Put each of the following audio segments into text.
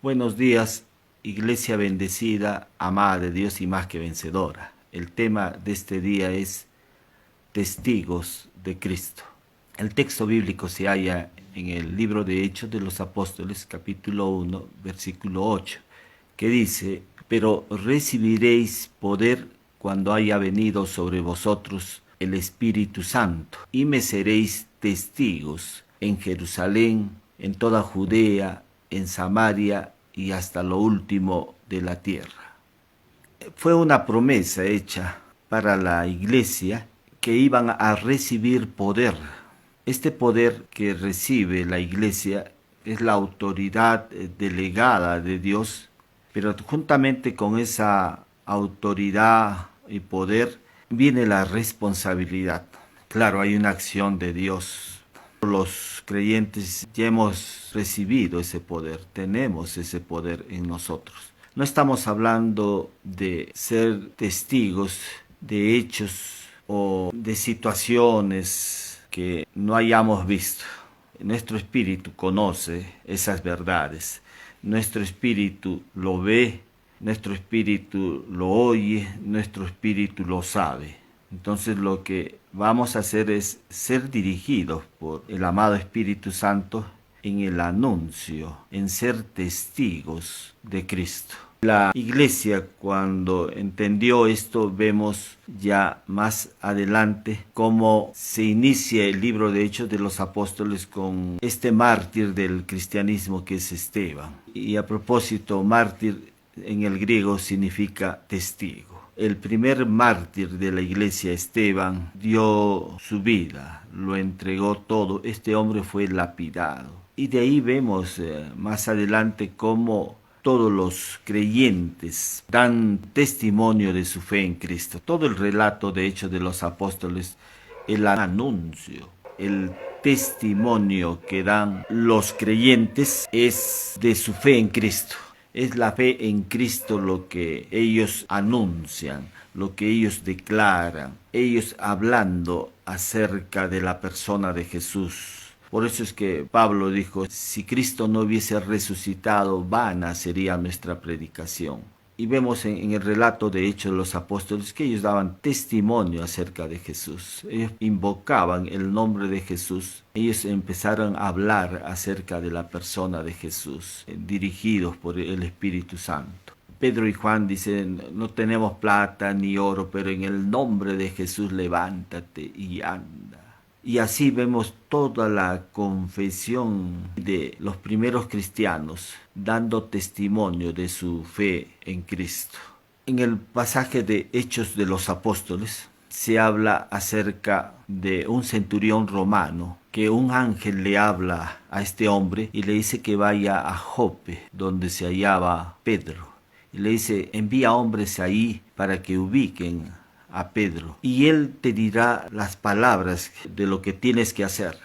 Buenos días, iglesia bendecida, amada de Dios y más que vencedora. El tema de este día es testigos de Cristo. El texto bíblico se halla en el libro de Hechos de los Apóstoles, capítulo 1, versículo 8, que dice: pero recibiréis poder cuando haya venido sobre vosotros el Espíritu Santo, y me seréis testigos en Jerusalén, en toda Judea, en Samaria y hasta lo último de la tierra. Fue una promesa hecha para la iglesia que iban a recibir poder. Este poder que recibe la iglesia es la autoridad delegada de Dios, pero juntamente con esa autoridad y poder viene la responsabilidad. Claro, hay una acción de Dios. Los creyentes ya hemos recibido ese poder, tenemos ese poder en nosotros. No estamos hablando de ser testigos de hechos o de situaciones que no hayamos visto. Nuestro espíritu conoce esas verdades, nuestro espíritu lo ve, nuestro espíritu lo oye, nuestro espíritu lo sabe. Entonces lo que vamos a hacer es ser dirigidos por el amado Espíritu Santo en el anuncio, en ser testigos de Cristo. La iglesia, cuando entendió esto, vemos ya más adelante cómo se inicia el libro de Hechos de los Apóstoles con este mártir del cristianismo que es Esteban. Y a propósito, mártir en el griego significa testigo. El primer mártir de la iglesia, Esteban, dio su vida, lo entregó todo. Este hombre fue lapidado. Y de ahí vemos más adelante cómo todos los creyentes dan testimonio de su fe en Cristo. Todo el relato de Hechos de los Apóstoles, el anuncio, el testimonio que dan los creyentes es de su fe en Cristo. Es la fe en Cristo lo que ellos anuncian, lo que ellos declaran, ellos hablando acerca de la persona de Jesús. Por eso es que Pablo dijo: si Cristo no hubiese resucitado, vana sería nuestra predicación. Y vemos en el relato de Hechos de los Apóstoles que ellos daban testimonio acerca de Jesús. Ellos invocaban el nombre de Jesús. Ellos empezaron a hablar acerca de la persona de Jesús, dirigidos por el Espíritu Santo. Pedro y Juan dicen: no tenemos plata ni oro, pero en el nombre de Jesús levántate y anda. Y así vemos toda la confesión de los primeros cristianos dando testimonio de su fe en Cristo. En el pasaje de Hechos de los Apóstoles se habla acerca de un centurión romano, que un ángel le habla a este hombre y le dice que vaya a Jope, donde se hallaba Pedro. Y le dice: envía hombres ahí para que ubiquen a Pedro, y él te dirá las palabras de lo que tienes que hacer.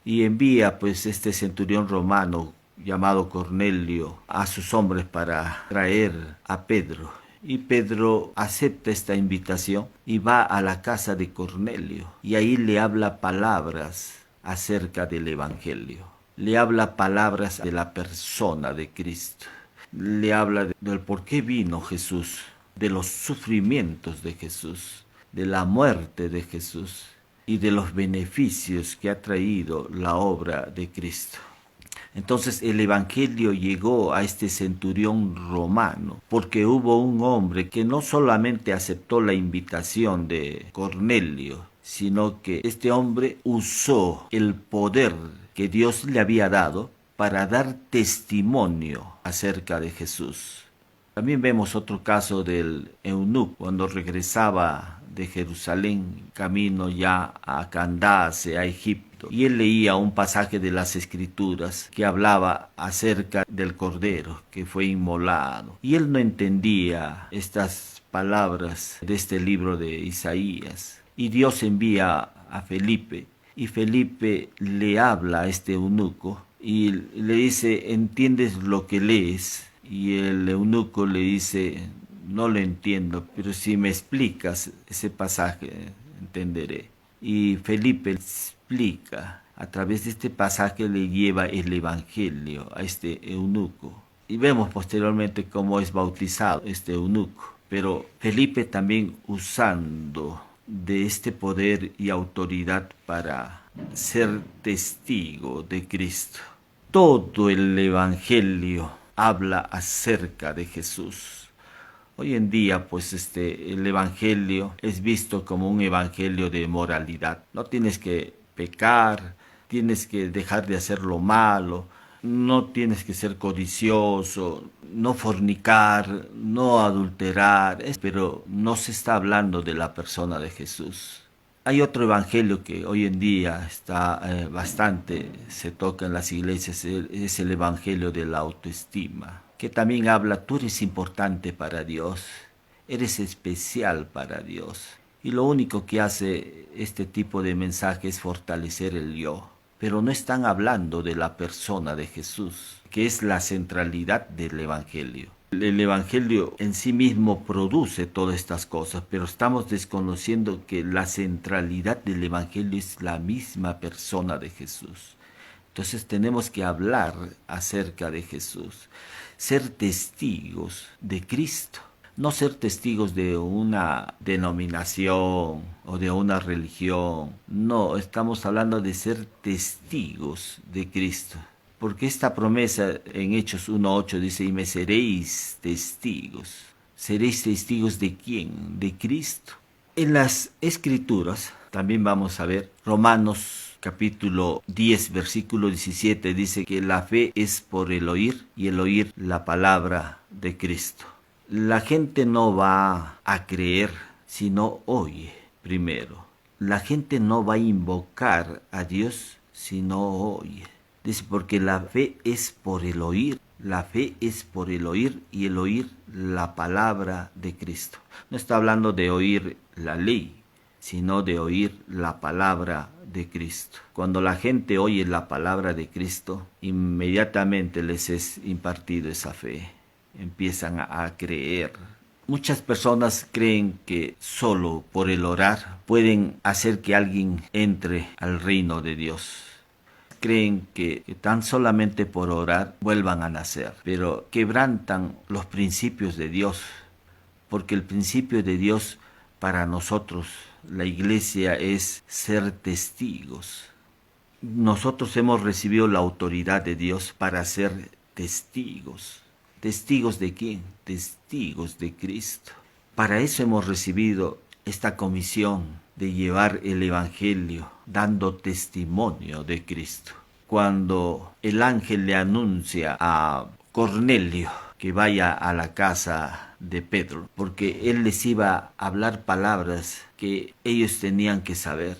Y envía pues este centurión romano llamado Cornelio a sus hombres para traer a Pedro. Y Pedro acepta esta invitación y va a la casa de Cornelio, y ahí le habla palabras acerca del Evangelio. Le habla palabras de la persona de Cristo. Le habla del por qué vino Jesús, de los sufrimientos de Jesús, de la muerte de Jesús y de los beneficios que ha traído la obra de Cristo. Entonces el Evangelio llegó a este centurión romano porque hubo un hombre que no solamente aceptó la invitación de Cornelio, sino que este hombre usó el poder que Dios le había dado para dar testimonio acerca de Jesús. También vemos otro caso del eunuco cuando regresaba de Jerusalén, camino ya a Candace, a Egipto, y él leía un pasaje de las Escrituras que hablaba acerca del Cordero que fue inmolado, y él no entendía estas palabras de este libro de Isaías, y Dios envía a Felipe, y Felipe le habla a este eunuco y le dice: ¿entiendes lo que lees? Y el eunuco le dice: no lo entiendo, pero si me explicas ese pasaje, entenderé. Y Felipe explica, a través de este pasaje le lleva el Evangelio a este eunuco. Y vemos posteriormente cómo es bautizado este eunuco. Pero Felipe también usando de este poder y autoridad para ser testigo de Cristo. Todo el Evangelio habla acerca de Jesús. Hoy en día, pues el evangelio es visto como un evangelio de moralidad. No tienes que pecar, tienes que dejar de hacer lo malo, no tienes que ser codicioso, no fornicar, no adulterar, pero no se está hablando de la persona de Jesús. Hay otro evangelio que hoy en día está bastante, se toca en las iglesias, es el evangelio de la autoestima, que también habla, tú eres importante para Dios, eres especial para Dios. Y lo único que hace este tipo de mensaje es fortalecer el yo. Pero no están hablando de la persona de Jesús, que es la centralidad del evangelio. El evangelio en sí mismo produce todas estas cosas, pero estamos desconociendo que la centralidad del evangelio es la misma persona de Jesús. Entonces tenemos que hablar acerca de Jesús, ser testigos de Cristo, no ser testigos de una denominación o de una religión. No, estamos hablando de ser testigos de Cristo. Porque esta promesa en Hechos 1:8 dice, y me seréis testigos. ¿Seréis testigos de quién? De Cristo. En las Escrituras también vamos a ver Romanos capítulo 10 versículo 17 dice que la fe es por el oír y el oír la palabra de Cristo. La gente no va a creer si no oye primero. La gente no va a invocar a Dios si no oye. Dice, porque la fe es por el oír. La fe es por el oír y el oír la palabra de Cristo. No está hablando de oír la ley, sino de oír la palabra de Cristo. Cuando la gente oye la palabra de Cristo, inmediatamente les es impartido esa fe. Empiezan a creer. Muchas personas creen que solo por el orar pueden hacer que alguien entre al reino de Dios. Creen que tan solamente por orar vuelvan a nacer, pero quebrantan los principios de Dios, porque el principio de Dios para nosotros, la iglesia, es ser testigos. Nosotros hemos recibido la autoridad de Dios para ser testigos. ¿Testigos de quién? Testigos de Cristo. Para eso hemos recibido esta comisión de llevar el Evangelio, dando testimonio de Cristo. Cuando el ángel le anuncia a Cornelio que vaya a la casa de Pedro, porque él les iba a hablar palabras que ellos tenían que saber.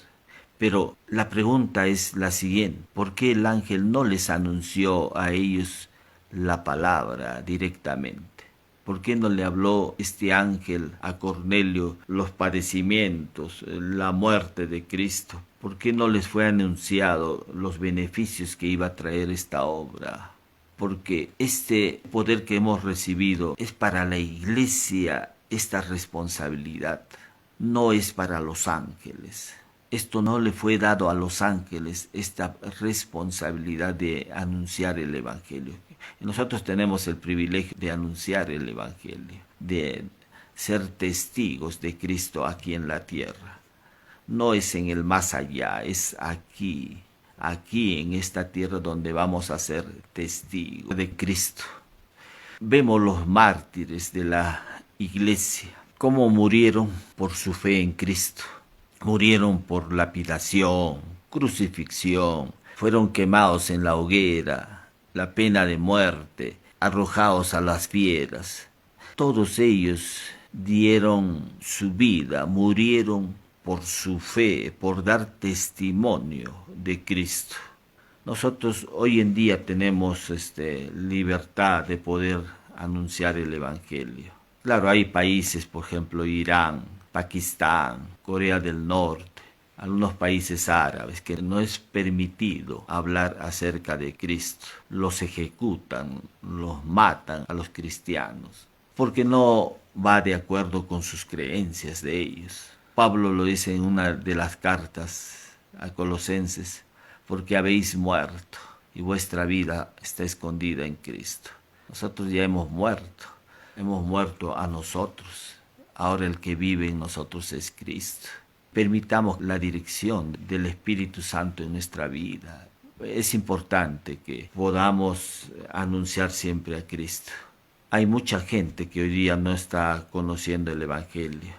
Pero la pregunta es la siguiente, ¿por qué el ángel no les anunció a ellos la palabra directamente? ¿Por qué no le habló este ángel a Cornelio los padecimientos, la muerte de Cristo? ¿Por qué no les fue anunciado los beneficios que iba a traer esta obra? Porque este poder que hemos recibido es para la iglesia, esta responsabilidad, no es para los ángeles. Esto no le fue dado a los ángeles, esta responsabilidad de anunciar el Evangelio. Nosotros tenemos el privilegio de anunciar el Evangelio, de ser testigos de Cristo aquí en la tierra. No es en el más allá, es aquí en esta tierra donde vamos a ser testigos de Cristo. Vemos los mártires de la iglesia, cómo murieron por su fe en Cristo. Murieron por lapidación, crucifixión, fueron quemados en la hoguera, la pena de muerte, arrojados a las fieras. Todos ellos dieron su vida, murieron por su fe, por dar testimonio de Cristo. Nosotros hoy en día tenemos libertad de poder anunciar el Evangelio. Claro, hay países, por ejemplo, Irán, Pakistán, Corea del Norte, algunos países árabes que no es permitido hablar acerca de Cristo. Los ejecutan, los matan a los cristianos, porque no va de acuerdo con sus creencias de ellos. Pablo lo dice en una de las cartas a Colosenses, porque habéis muerto y vuestra vida está escondida en Cristo. Nosotros ya hemos muerto a nosotros. Ahora el que vive en nosotros es Cristo. Permitamos la dirección del Espíritu Santo en nuestra vida. Es importante que podamos anunciar siempre a Cristo. Hay mucha gente que hoy día no está conociendo el Evangelio.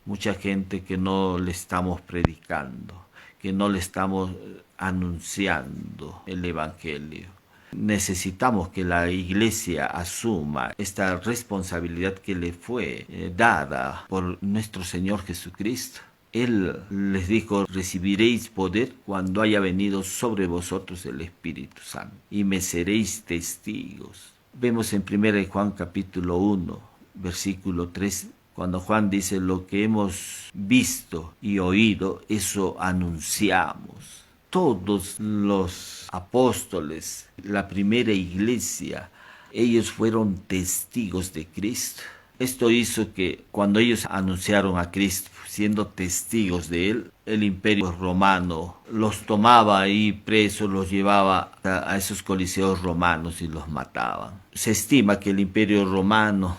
Mucha gente que no le estamos predicando, que no le estamos anunciando el Evangelio. Necesitamos que la iglesia asuma esta responsabilidad que le fue dada por nuestro Señor Jesucristo. Él les dijo, recibiréis poder cuando haya venido sobre vosotros el Espíritu Santo y me seréis testigos. Vemos en 1 Juan capítulo 1, versículo 3, cuando Juan dice, lo que hemos visto y oído, eso anunciamos. Todos los apóstoles, la primera iglesia, ellos fueron testigos de Cristo. Esto hizo que cuando ellos anunciaron a Cristo, siendo testigos de Él, el imperio romano los tomaba ahí presos, los llevaba a esos coliseos romanos y los mataban. Se estima que el imperio romano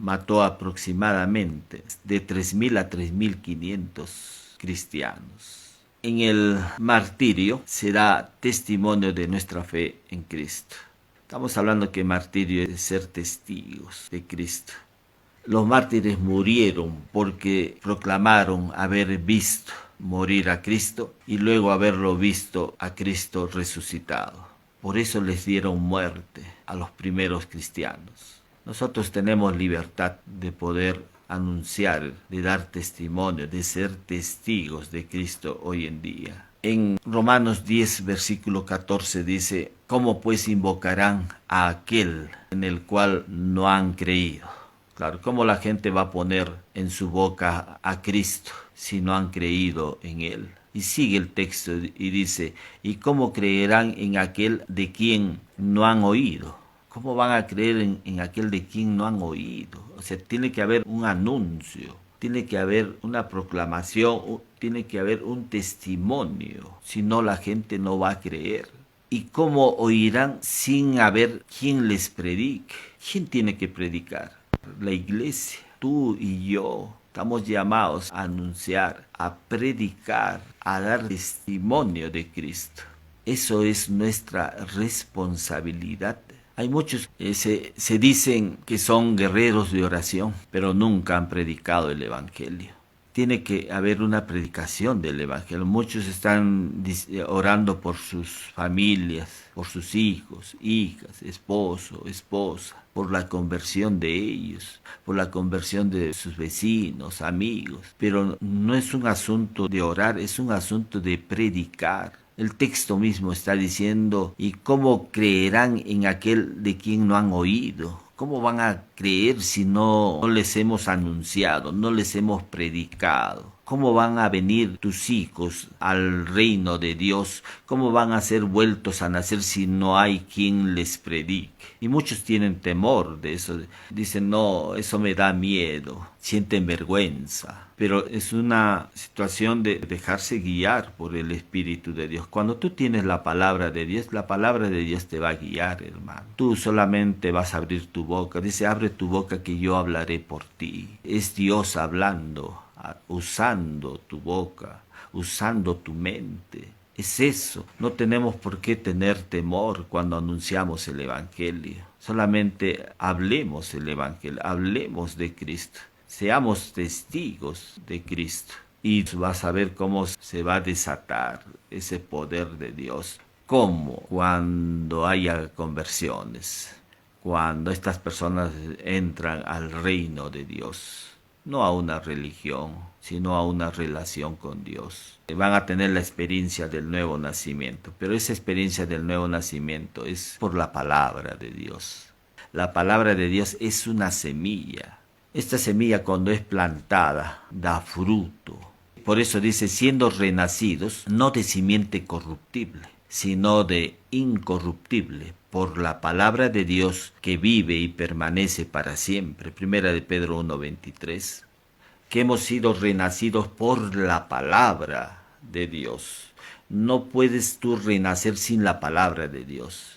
mató aproximadamente de 3.000 a 3.500 cristianos. En el martirio se da testimonio de nuestra fe en Cristo. Estamos hablando que martirio es ser testigos de Cristo. Los mártires murieron porque proclamaron haber visto morir a Cristo y luego haberlo visto a Cristo resucitado. Por eso les dieron muerte a los primeros cristianos. Nosotros tenemos libertad de poder anunciar, de dar testimonio, de ser testigos de Cristo hoy en día. En Romanos 10, versículo 14 dice, ¿cómo pues invocarán a aquel en el cual no han creído? Claro, ¿cómo la gente va a poner en su boca a Cristo si no han creído en Él? Y sigue el texto y dice, ¿y cómo creerán en aquel de quien no han oído? ¿Cómo van a creer en aquel de quien no han oído? O sea, tiene que haber un anuncio, tiene que haber una proclamación, tiene que haber un testimonio, si no la gente no va a creer. ¿Y cómo oirán sin haber quien les predique? ¿Quién tiene que predicar? La iglesia, tú y yo. Estamos llamados a anunciar, a predicar, a dar testimonio de Cristo. Eso es nuestra responsabilidad. Hay muchos que se dicen que son guerreros de oración, pero nunca han predicado el Evangelio. Tiene que haber una predicación del Evangelio. Muchos están orando por sus familias, por sus hijos, hijas, esposo, esposa, por la conversión de ellos, por la conversión de sus vecinos, amigos. Pero no es un asunto de orar, es un asunto de predicar. El texto mismo está diciendo, ¿y cómo creerán en aquel de quien no han oído? ¿Cómo van a creer si no les hemos anunciado, no les hemos predicado? ¿Cómo van a venir tus hijos al reino de Dios? ¿Cómo van a ser vueltos a nacer si no hay quien les predique? Y muchos tienen temor de eso. Dicen, no, eso me da miedo. Sienten vergüenza. Pero es una situación de dejarse guiar por el Espíritu de Dios. Cuando tú tienes la palabra de Dios te va a guiar, hermano. Tú solamente vas a abrir tu boca. Dice, abre tu boca que yo hablaré por ti. Es Dios hablando, usando tu boca, usando tu mente. Es eso. No tenemos por qué tener temor cuando anunciamos el Evangelio. Solamente hablemos el Evangelio, hablemos de Cristo. Seamos testigos de Cristo y vas a ver cómo se va a desatar ese poder de Dios. ¿Cómo? Cuando haya conversiones, cuando estas personas entran al reino de Dios, no a una religión, sino a una relación con Dios. Van a tener la experiencia del nuevo nacimiento, pero esa experiencia del nuevo nacimiento es por la palabra de Dios. La palabra de Dios es una semilla. Esta semilla cuando es plantada da fruto. Por eso dice, siendo renacidos, no de simiente corruptible, sino de incorruptible, por la palabra de Dios que vive y permanece para siempre. Primera de Pedro 1:23. Que hemos sido renacidos por la palabra de Dios. No puedes tú renacer sin la palabra de Dios.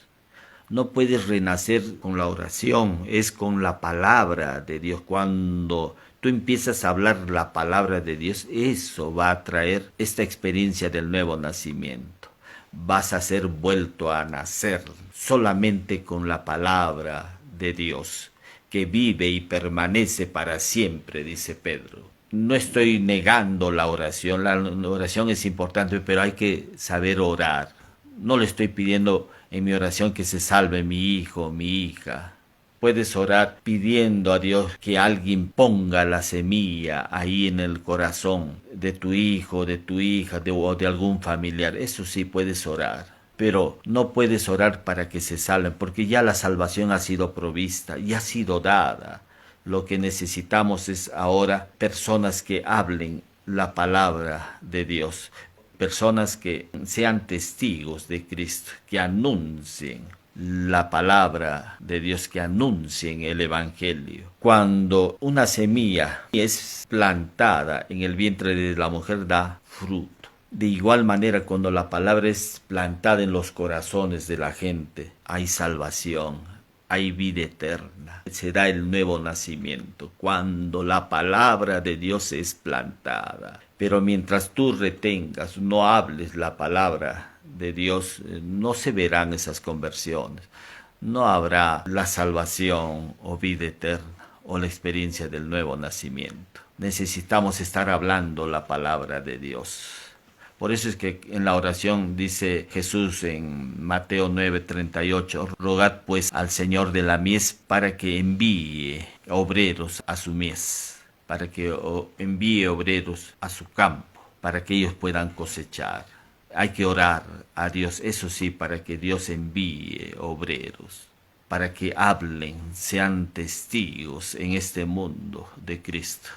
No puedes renacer con la oración, es con la palabra de Dios. Cuando tú empiezas a hablar la palabra de Dios, eso va a traer esta experiencia del nuevo nacimiento. Vas a ser vuelto a nacer solamente con la palabra de Dios, que vive y permanece para siempre, dice Pedro. No estoy negando la oración es importante, pero hay que saber orar. No le estoy pidiendo en mi oración que se salve mi hijo, mi hija. Puedes orar pidiendo a Dios que alguien ponga la semilla ahí en el corazón de tu hijo, de tu hija, o de algún familiar. Eso sí puedes orar. Pero no puedes orar para que se salven, porque ya la salvación ha sido provista y ha sido dada. Lo que necesitamos es ahora personas que hablen la palabra de Dios, personas que sean testigos de Cristo, que anuncien la palabra de Dios, que anuncien el Evangelio. Cuando una semilla es plantada en el vientre de la mujer, da fruto. De igual manera, cuando la palabra es plantada en los corazones de la gente, hay salvación, hay vida eterna. Se da el nuevo nacimiento cuando la palabra de Dios es plantada. Pero mientras tú retengas, no hables la palabra de Dios, no se verán esas conversiones. No habrá la salvación o vida eterna o la experiencia del nuevo nacimiento. Necesitamos estar hablando la palabra de Dios. Por eso es que en la oración dice Jesús en Mateo 9:38, rogad pues al Señor de la mies para que envíe obreros a su mies, para que envíe obreros a su campo, para que ellos puedan cosechar. Hay que orar a Dios, eso sí, para que Dios envíe obreros, para que hablen, sean testigos en este mundo de Cristo.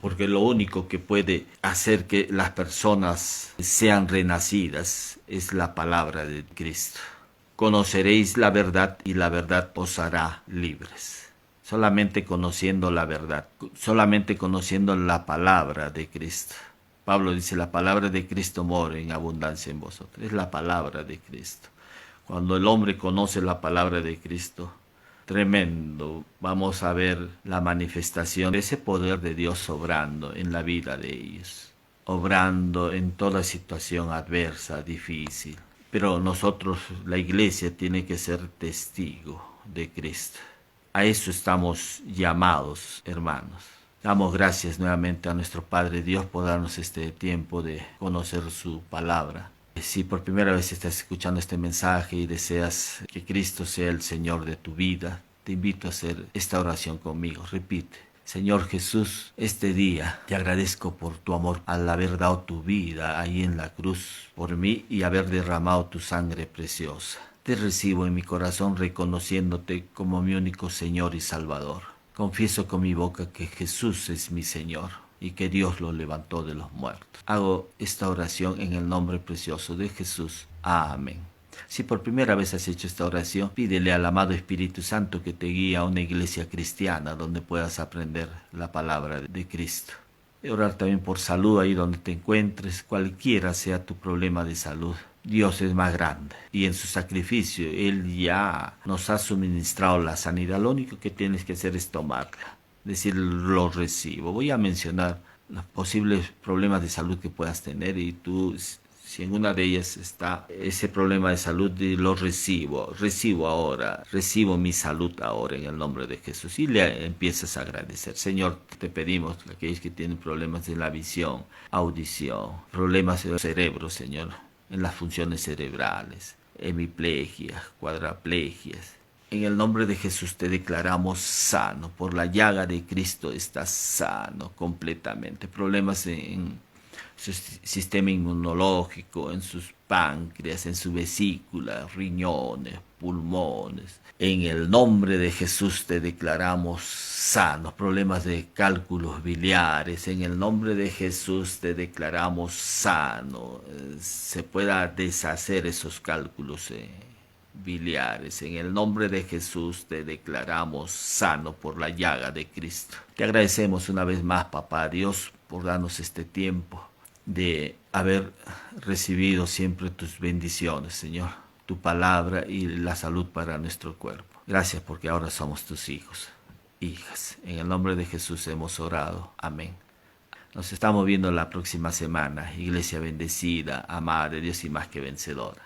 Porque lo único que puede hacer que las personas sean renacidas es la palabra de Cristo. Conoceréis la verdad y la verdad os hará libres. Solamente conociendo la verdad, solamente conociendo la palabra de Cristo. Pablo dice, la palabra de Cristo mora en abundancia en vosotros. Es la palabra de Cristo. Cuando el hombre conoce la palabra de Cristo, tremendo, vamos a ver la manifestación de ese poder de Dios obrando en la vida de ellos, obrando en toda situación adversa, difícil. Pero nosotros, la iglesia, tiene que ser testigo de Cristo. A eso estamos llamados, hermanos. Damos gracias nuevamente a nuestro Padre Dios por darnos este tiempo de conocer su palabra. Si por primera vez estás escuchando este mensaje y deseas que Cristo sea el Señor de tu vida, te invito a hacer esta oración conmigo. Repite: Señor Jesús, este día te agradezco por tu amor al haber dado tu vida ahí en la cruz por mí y haber derramado tu sangre preciosa. Te recibo en mi corazón reconociéndote como mi único Señor y Salvador. Confieso con mi boca que Jesús es mi Señor y que Dios lo levantó de los muertos. Hago esta oración en el nombre precioso de Jesús. Amén. Si por primera vez has hecho esta oración, pídele al amado Espíritu Santo que te guíe a una iglesia cristiana donde puedas aprender la palabra de Cristo. Y orar también por salud ahí donde te encuentres, cualquiera sea tu problema de salud. Dios es más grande y en su sacrificio Él ya nos ha suministrado la sanidad. Lo único que tienes que hacer es tomarla. Decir, lo recibo. Voy a mencionar los posibles problemas de salud que puedas tener y tú, si en una de ellas está ese problema de salud, lo recibo ahora, recibo mi salud ahora en el nombre de Jesús. Y le empiezas a agradecer. Señor, te pedimos, aquellos que tienen problemas de la visión, audición, problemas de los cerebros, Señor, en las funciones cerebrales, hemiplegias, cuadraplegias. En el nombre de Jesús te declaramos sano. Por la llaga de Cristo estás sano completamente. Problemas en su sistema inmunológico, en sus páncreas, en su vesícula, riñones, pulmones. En el nombre de Jesús te declaramos sano. Problemas de cálculos biliares. En el nombre de Jesús te declaramos sano. Se pueda deshacer esos cálculos biliares. En el nombre de Jesús te declaramos sano por la llaga de Cristo. Te agradecemos una vez más, Papá Dios, por darnos este tiempo de haber recibido siempre tus bendiciones, Señor. tu palabra y la salud para nuestro cuerpo. Gracias porque ahora somos tus hijos, hijas. En el nombre de Jesús hemos orado. Amén. Nos estamos viendo la próxima semana. Iglesia bendecida, amada de Dios y más que vencedora.